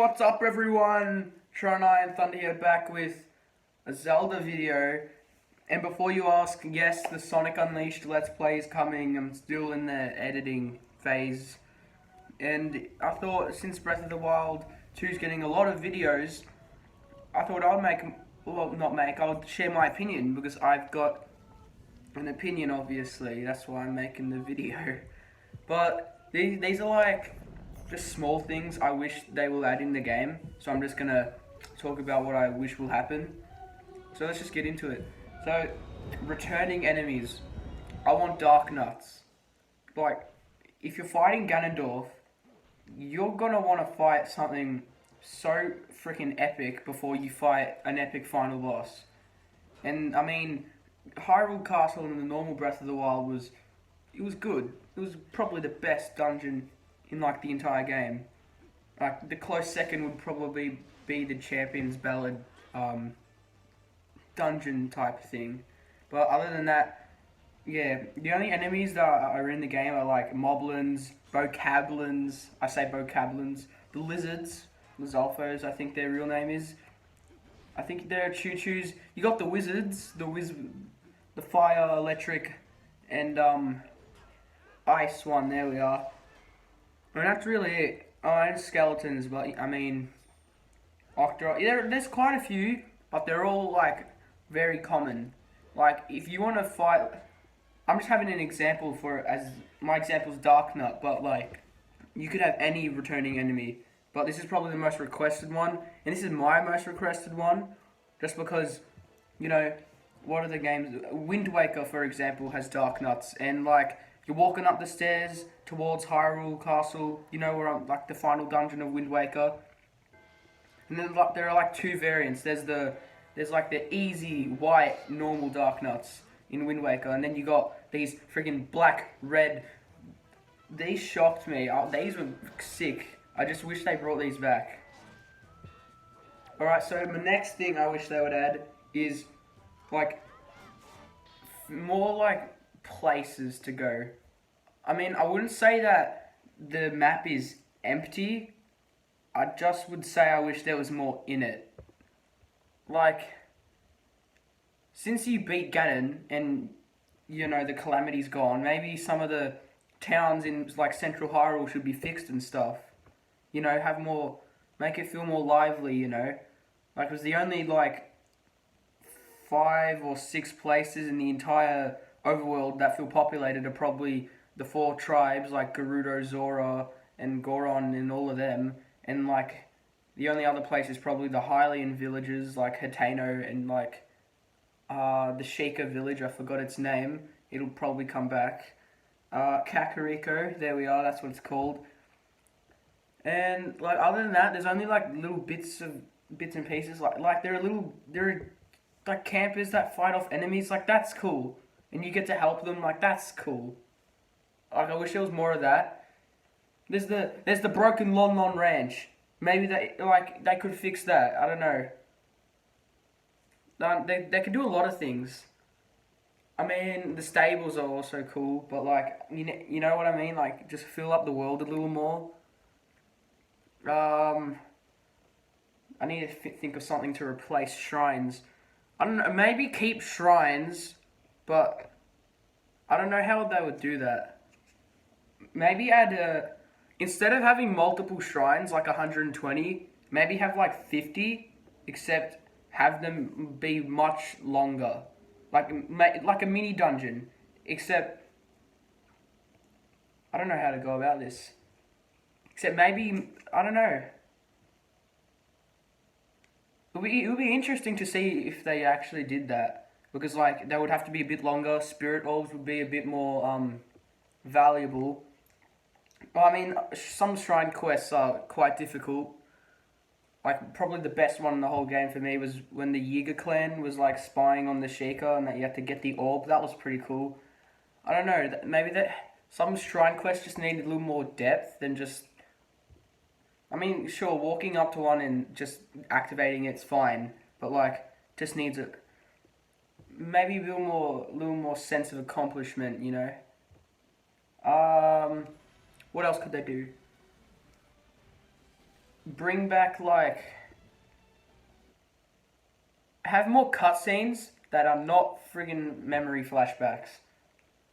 What's up everyone? Tron and Thunder here back with a Zelda video. And before you ask, yes, the Sonic Unleashed Let's Play is coming. I'm still in the editing phase. And I thought since Breath of the Wild 2 is getting a lot of videos, I thought I'll share my opinion because I've got an opinion obviously. That's why I'm making the video. But these are like just small things I wish they will add in the game. So I'm just gonna talk about what I wish will happen. So let's just get into it. So, returning enemies. I want Dark Nuts. Like, if you're fighting Ganondorf, you're gonna want to fight something so freaking epic before you fight an epic final boss. And I mean, Hyrule Castle in the normal Breath of the Wild was good. It was probably the best dungeon in like the entire game. Like the close second would probably be the Champion's Ballad dungeon type thing. But other than that, yeah, the only enemies that are in the game are like Moblins, Bocablins, I say Bocablins, the Lizards, Lizalfos, I think their real name is. I think they're Choo-Choos. You got the Wizards, the Fire, Electric, and Ice one, there we are. And that's really it. Oh, and skeletons, but I mean, there's quite a few, but they're all like very common. Like if you want to fight, I'm just having an example as my example is Dark Nut, but like you could have any returning enemy, but this is probably the most requested one, and this is my most requested one, just because, you know, what are the games? Wind Waker, for example, has Dark Nuts, and like you're walking up the stairs towards Hyrule Castle, you know, where like the final dungeon of Wind Waker. And then like there are like two variants. There's like the easy white normal Dark Nuts in Wind Waker, and then you got these freaking black, red. These shocked me. These were sick. I just wish they brought these back. Alright, so the next thing I wish they would add is like more like places to go. I mean, I wouldn't say that the map is empty. I just would say I wish there was more in it. Like, since you beat Ganon and, you know, the Calamity's gone, maybe some of the towns in, like, Central Hyrule should be fixed and stuff. You know, make it feel more lively, you know. Like, it was the only, like, 5 or 6 places in the entire overworld that feel populated are probably the 4 tribes, like Gerudo, Zora, and Goron, and all of them. And, like, the only other place is probably the Hylian villages, like Hateno and, like, the Sheikah village, I forgot its name. It'll probably come back. Kakariko, there we are, that's what it's called. And, like, other than that, there's only, like, little bits and pieces. Like there are, like, campers that fight off enemies. Like, that's cool. And you get to help them. Like, that's cool. Like, I wish there was more of that. There's the broken Lon Lon Ranch. Maybe they could fix that. I don't know. They could do a lot of things. I mean, the stables are also cool, but like you know what I mean. Like, just fill up the world a little more. I need to think of something to replace shrines. I don't know. Maybe keep shrines, but I don't know how they would do that. Maybe add instead of having multiple shrines, like 120, maybe have like 50, except have them be much longer. Like a mini dungeon, except I don't know how to go about this. Except maybe, I don't know. It would be interesting to see if they actually did that. Because like they would have to be a bit longer, spirit orbs would be a bit more valuable. Well, I mean, some shrine quests are quite difficult. Like, probably the best one in the whole game for me was when the Yiga clan was, like, spying on the Sheikah and that you had to get the orb. That was pretty cool. I don't know, maybe some shrine quests just need a little more depth than just... I mean, sure, walking up to one and just activating it's fine. But, like, just needs maybe a little more sense of accomplishment, you know? What else could they do? bring back like have more cutscenes that are not friggin' memory flashbacks.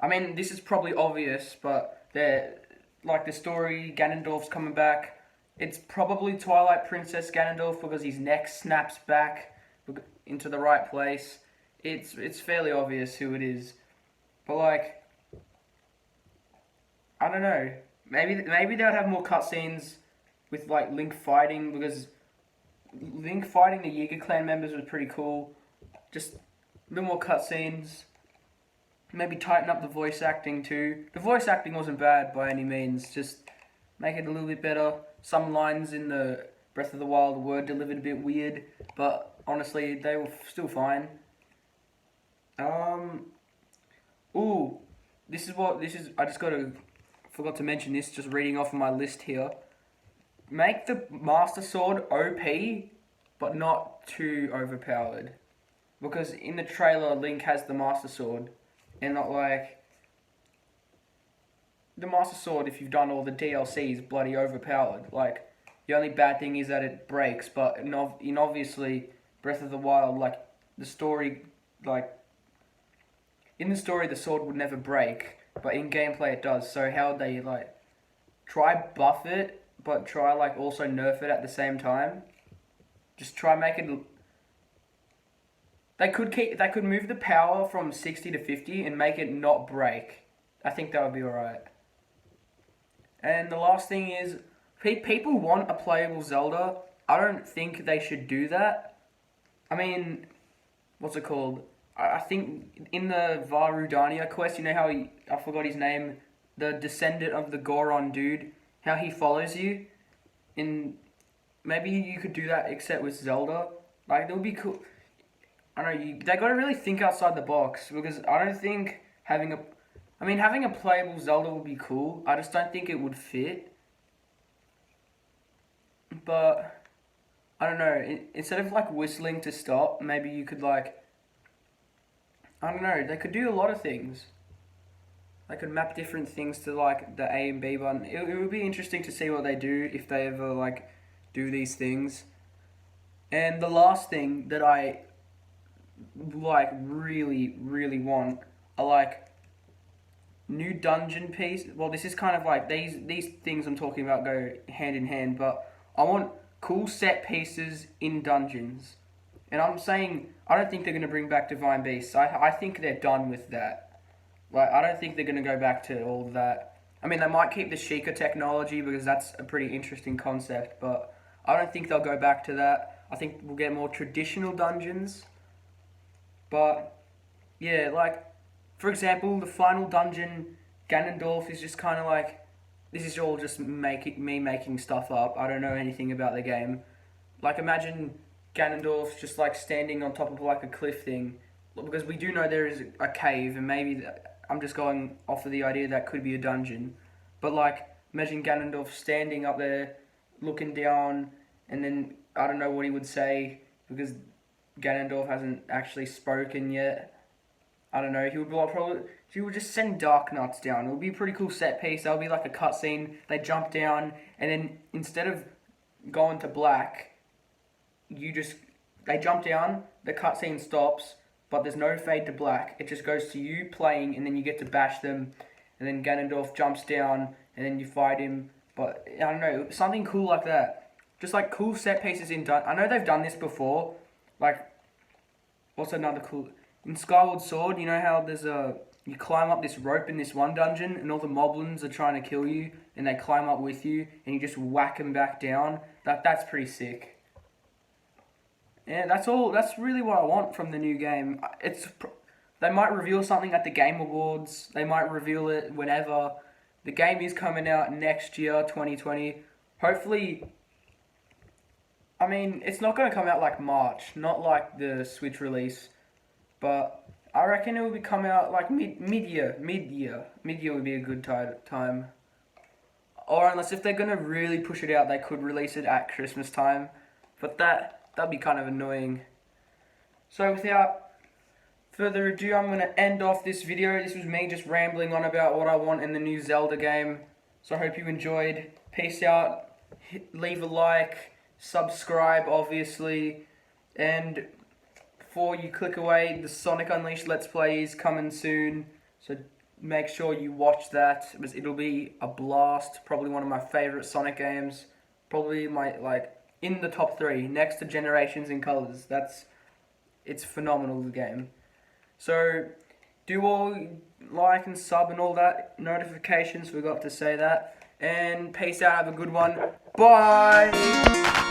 I mean, this is probably obvious, but they're like the story. Ganondorf's coming back. It's probably Twilight Princess Ganondorf because his neck snaps back into the right place. It's fairly obvious who it is, but like I don't know. Maybe they would have more cutscenes with like Link fighting because Link fighting the Yiga clan members was pretty cool. Just a little more cutscenes. Maybe tighten up the voice acting too. The voice acting wasn't bad by any means. Just make it a little bit better. Some lines in the Breath of the Wild were delivered a bit weird, but honestly, they were still fine. Ooh, this is. I just forgot to mention this. Just reading off of my list here. Make the Master Sword OP, but not too overpowered. Because in the trailer, Link has the Master Sword, and not like the Master Sword. If you've done all the DLC, is bloody overpowered. Like the only bad thing is that it breaks. But in obviously Breath of the Wild, like the story, like in the story, the sword would never break, but in gameplay it does. So how would they like try buff it, but try like also nerf it at the same time? Just try make it. They could move the power from 60 to 50 and make it not break. I think that would be alright. And the last thing is, people want a playable Zelda. I don't think they should do that. I mean, what's it called? I think in the Varudania quest, you know how I forgot his name, the descendant of the Goron dude, how he follows you. Maybe you could do that except with Zelda. Like, that would be cool. I don't know, they gotta really think outside the box, because I don't think having a playable Zelda would be cool. I just don't think it would fit. But, I don't know, instead of like whistling to stop, maybe you could like, I don't know, they could do a lot of things. They could map different things to like the A and B button. It would be interesting to see what they do if they ever like do these things. And the last thing that I like really want are like new dungeon piece. Well, this is kind of like these things I'm talking about go hand in hand, but I want cool set pieces in dungeons. And I'm saying I don't think they're going to bring back Divine Beasts. I think they're done with that. Like, I don't think they're going to go back to all of that. I mean, they might keep the Sheikah technology because that's a pretty interesting concept, but I don't think they'll go back to that. I think we'll get more traditional dungeons. But, yeah, like, for example, the final dungeon, Ganondorf, is just kind of like, this is all just me making stuff up. I don't know anything about the game. Like, imagine Ganondorf's just, like, standing on top of, like, a cliff thing. Because we do know there is a cave, and maybe I'm just going off of the idea that could be a dungeon. But, like, imagine Ganondorf standing up there, looking down, and then I don't know what he would say, because Ganondorf hasn't actually spoken yet. I don't know, he would just send Dark Nuts down. It would be a pretty cool set piece. That would be like a cutscene. They jump down, and then instead of going to black, they jump down, the cutscene stops, but there's no fade to black. It just goes to you playing, and then you get to bash them, and then Ganondorf jumps down, and then you fight him. But, I don't know, something cool like that. Just like cool set pieces I know they've done this before. Like, what's another cool... In Skyward Sword, you know how you climb up this rope in this one dungeon, and all the moblins are trying to kill you, and they climb up with you, and you just whack them back down? That's pretty sick. Yeah, that's all. That's really what I want from the new game. They might reveal something at the Game Awards. They might reveal it whenever. The game is coming out next year, 2020. Hopefully, I mean, it's not going to come out like March, not like the Switch release, but I reckon it will be come out like mid-year. Mid-year would be a good time. Or unless if they're going to really push it out, they could release it at Christmas time. But that'd be kind of annoying. So without further ado, I'm going to end off this video. This was me just rambling on about what I want in the new Zelda game. So I hope you enjoyed. Peace out. leave a like, subscribe obviously, and before you click away, the Sonic Unleashed Let's Play is coming soon, so make sure you watch that. It'll be a blast. Probably one of my favorite Sonic games. Probably in the top 3, next to Generations in Colors. It's phenomenal, the game. So do all like and sub and all that, notifications, forgot to say that. And peace out, have a good one. Bye!